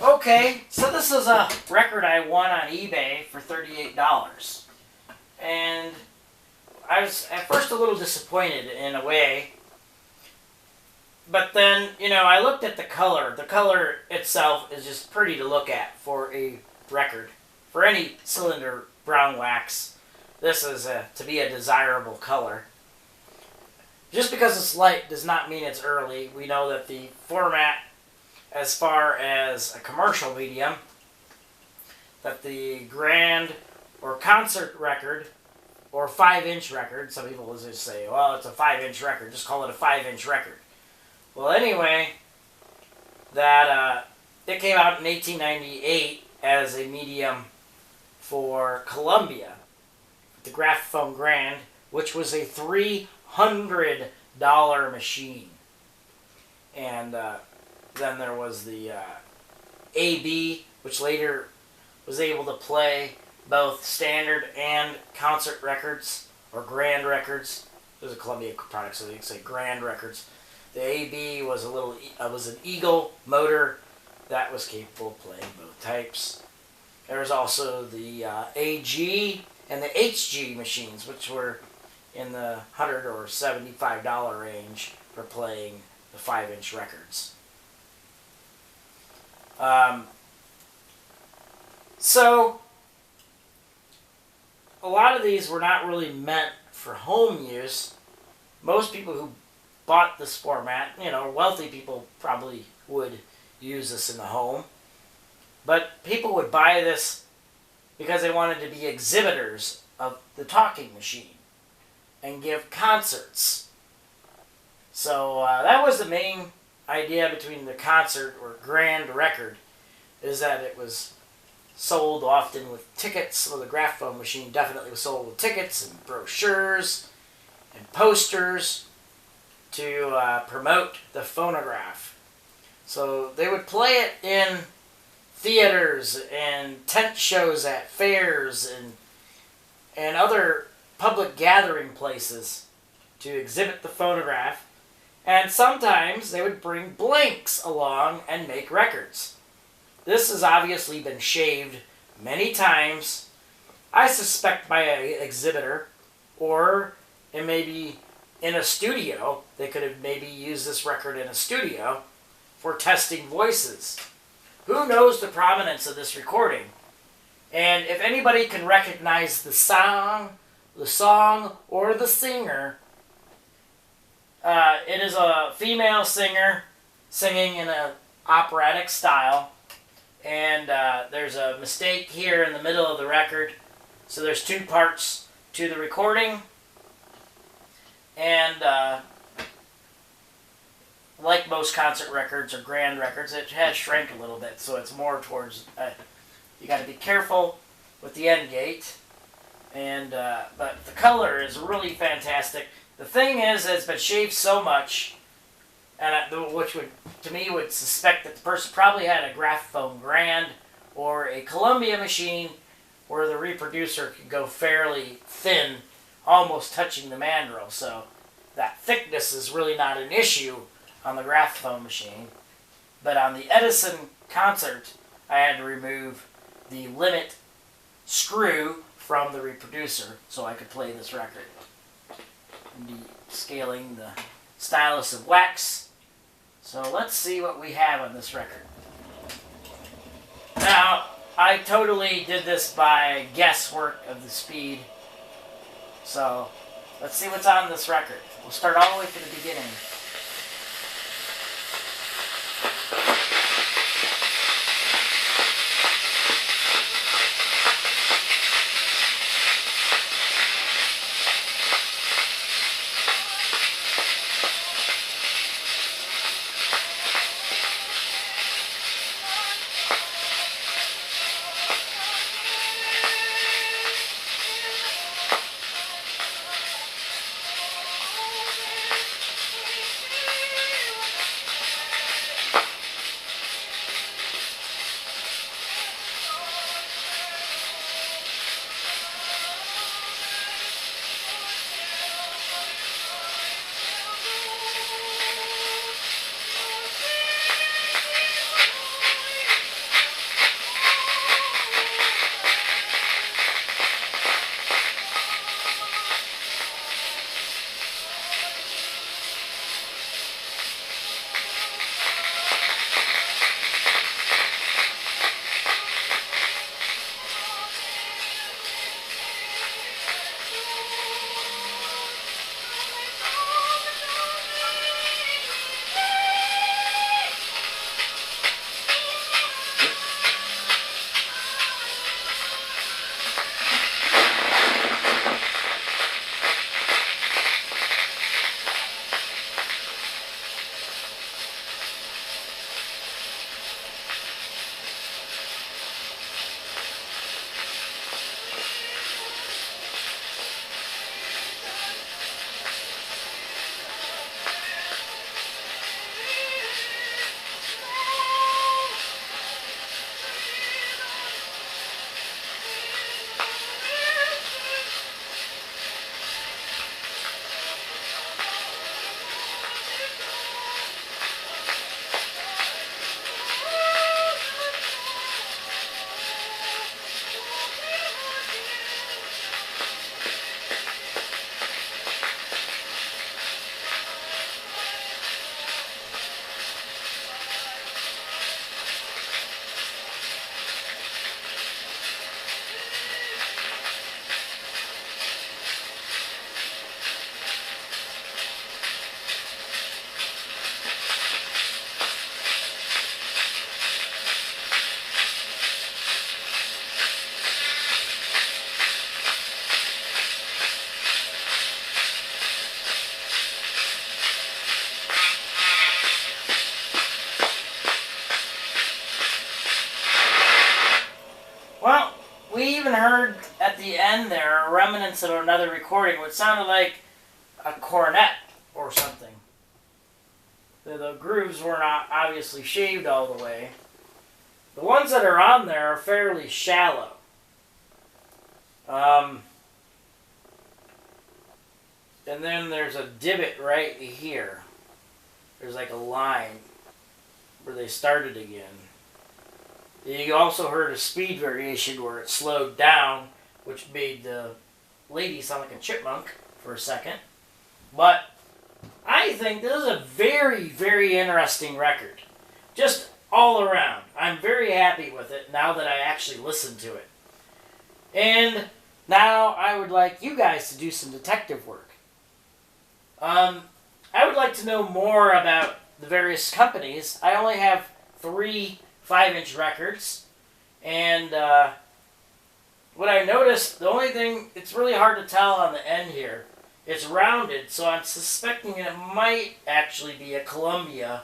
Okay, so this is a record I won on eBay for $38. And I was at first a little disappointed in a way. But then, I looked at the color. The color itself is just pretty to look at for a record. For any cylinder brown wax, this is to be a desirable color. Just because it's light does not mean it's early. We know that the format, as far as a commercial medium, that the grand or concert record or 5-inch record, some people will just say, well, it's a 5-inch record, just call it a 5-inch record. Well, anyway, that it came out in 1898 as a medium for Columbia, the Graphophone Grand, which was a $300 machine. And then there was the AB, which later was able to play both standard and concert records, or grand records. It was a Columbia product, so they'd say grand records. The AB was was an Eagle motor that was capable of playing both types. There was also the AG and the HG machines, which were in the $100 or $75 range for playing the 5-inch records. So a lot of these were not really meant for home use. Most people who bought this format, wealthy people probably would use this in the home. But people would buy this because they wanted to be exhibitors of the talking machine and give concerts. So that was the main idea between the concert or grand record, is that it was sold often with tickets. So the Graphophone machine definitely was sold with tickets and brochures and posters to promote the phonograph. So they would play it in theaters and tent shows at fairs and other public gathering places to exhibit the phonograph. And sometimes they would bring blanks along and make records. This has obviously been shaved many times, I suspect by an exhibitor, or it may be in a studio. They could have maybe used this record in a studio for testing voices. Who knows the provenance of this recording? And if anybody can recognize the song, or the singer, it is a female singer singing in an operatic style. And there's a mistake here in the middle of the record. So there's 2 parts to the recording. And like most concert records or grand records, it has shrank a little bit. So it's more towards, you got to be careful with the end gate. And but the color is really fantastic. The thing is, it's been shaved so much, and which would, to me, would suspect that the person probably had a Graphophone Grand or a Columbia machine where the reproducer could go fairly thin, almost touching the mandrel. So that thickness is really not an issue on the Graphophone machine. But on the Edison concert, I had to remove the limit screw from the reproducer so I could play this record. And scaling the stylus of wax. So let's see what we have on this record. Now, I totally did this by guesswork of the speed. So let's see what's on this record. We'll start all the way from the beginning. even heard at the end there remnants of another recording, which sounded like a cornet or something. The grooves were not obviously shaved all the way. The ones that are on there are fairly shallow. And then there's a divot right here. There's like a line where they started again. You also heard a speed variation where it slowed down, which made the lady sound like a chipmunk for a second. But I think this is a very, very interesting record. Just all around. I'm very happy with it now that I actually listened to it. And now I would like you guys to do some detective work. I would like to know more about the various companies. I only have 3 5-inch records. And what I noticed, the only thing, it's really hard to tell on the end here. It's rounded, so I'm suspecting it might actually be a Columbia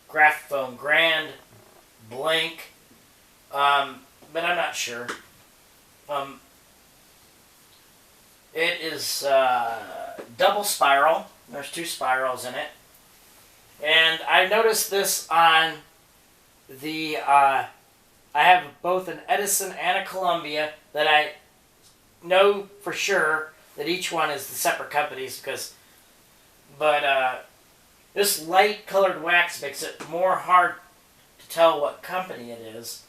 Graphophone Grand blank, but I'm not sure. It is double spiral. There's 2 spirals in it. And I noticed this on the, I have both an Edison and a Columbia that I know for sure that each one is the separate companies but this light colored wax makes it more hard to tell what company it is.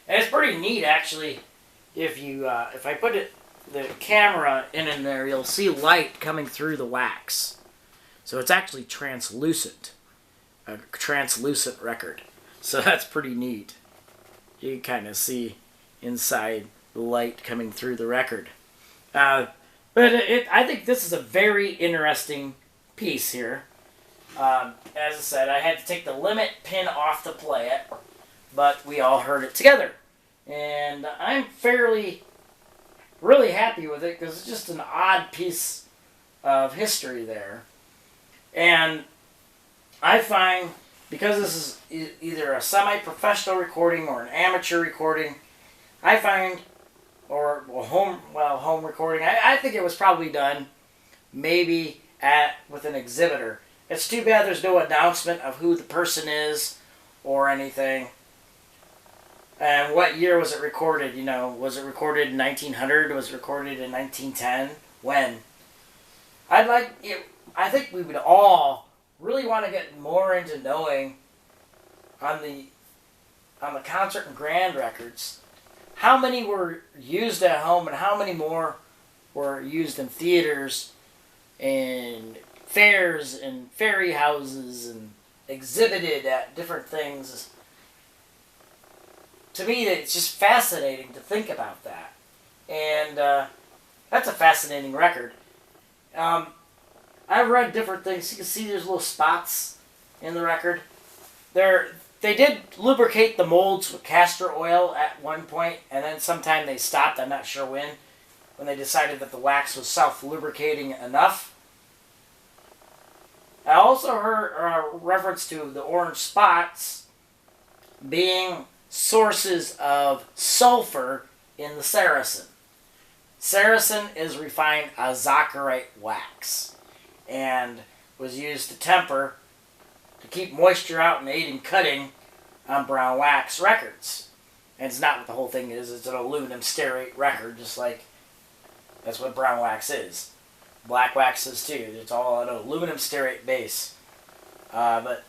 And it's pretty neat actually. If I put the camera in there, you'll see light coming through the wax. So it's actually translucent. A translucent record. So that's pretty neat. You can kind of see inside the light coming through the record. But I think this is a very interesting piece here. As I said, I had to take the limit pin off to play it, but we all heard it together. And I'm really happy with it because it's just an odd piece of history there. And I find, because this is either a semi-professional recording or an amateur recording, I find, or home recording, I think it was probably done maybe with an Exhibitor. It's too bad there's no announcement of who the person is or anything. And what year was it recorded? You know, was it recorded in 1900? Was it recorded in 1910? When? I think we would all really want to get more into knowing on the concert and grand records how many were used at home and how many more were used in theaters and fairs and ferry houses and exhibited at different things. To me, it's just fascinating to think about that. And that's a fascinating record. I've read different things. You can see there's little spots in the record. They did lubricate the molds with castor oil at one point, and then sometime they stopped. I'm not sure when they decided that the wax was self-lubricating enough. I also heard a reference to the orange spots being sources of sulfur in the Saracen. Saracen is refined azacharite wax and was used to temper, to keep moisture out and aid in cutting on brown wax records. And it's not what the whole thing is. It's an aluminum stearate record, just like that's what brown wax is. Black wax is too. It's all an aluminum stearate base. But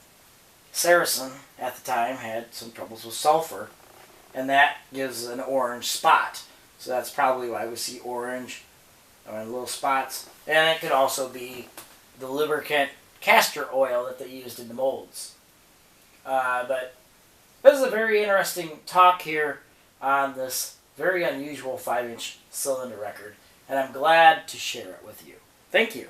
Saracen at the time had some troubles with sulfur, and that gives an orange spot. So that's probably why we see orange and little spots. And it could also be the lubricant castor oil that they used in the molds. But this is a very interesting talk here on this very unusual 5-inch cylinder record, and I'm glad to share it with you. Thank you.